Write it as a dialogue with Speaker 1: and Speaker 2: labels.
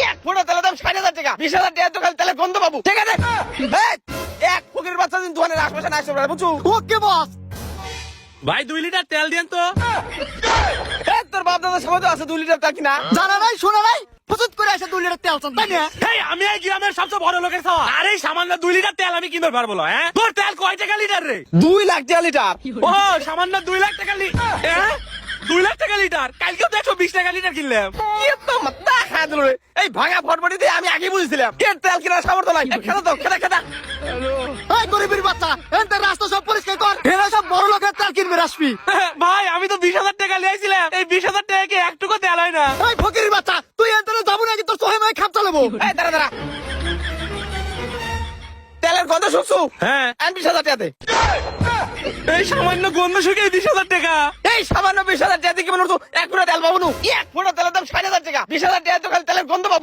Speaker 1: এক ফোঁটা তেলের দাম 60,000 টাকা, 20,000 টাকা তো খালি তেলের গন্ধ পাবো, ঠিক আছে? এক ফকির বাচ্চা দিন দোকানের আশপাশে না আসতে পারে, বুঝছো?
Speaker 2: ওকে বস।
Speaker 3: ভাই 2 লিটার তেল দেন তো।
Speaker 1: তোর বাপ দাদার সময় তো আছে 2 লিটার তেল কিনা।
Speaker 2: জানা নাই শোনা নাই, প্রস্তুত করে এসে 2 লিটার তেল চান তাই না?
Speaker 3: এই আমি এই গ্রামের সবচেয়ে বড় লোকের খাওয়া, আরে সামান্য 2 লিটার তেল আমি কিনতে পারবো না, হ্যাঁ? তোর তেল কয় টাকা লিটার রে?
Speaker 1: 2 লাখ টাকা লিটার।
Speaker 3: ও সামান্য 2 লাখ টাকা লিটার, 2 লাখ টাকা লিটার, কালকেও তো 120 টাকা লিটার কিনলাম।
Speaker 1: এই ভাঙা ফটফটি দিয়ে আমি আগে বুঝছিলাম এর তেল কিনা সামর্থ্য নাই। খেতে দাও, খেতে খেতে।
Speaker 2: এই গরিবের বাচ্চা, এনতে রাস্তা সব পরিষ্কার কর, এরা সব বড় লোকের তেল কিনবে আসবি।
Speaker 3: ভাই আমি তো 20,000 টাকা লিয়েছিলাম, এই 20,000 টাকা কি একটুকু তেল হয় না?
Speaker 2: এই ফকিরের বাচ্চা, তুই এনতে যাবো নাকি তোর সহে মায় খাপ চালাবো?
Speaker 1: এই দাঁড়া দাঁড়া, তেলের গন্ধ শুকছু?
Speaker 3: হ্যাঁ
Speaker 1: 20,000 টাকা দে।
Speaker 3: এই সামান্য গন্ধ শুকে 20,000 টাকা।
Speaker 1: এই সামান্য 20,000 টাকা দিয়ে কি মনে করছো এক ফোঁটা তেল পাবো? এক ফোঁটা তেলের দাম 60,000 টাকা, 20,000 টাকা তো খালি তেলের গন্ধ পাবো।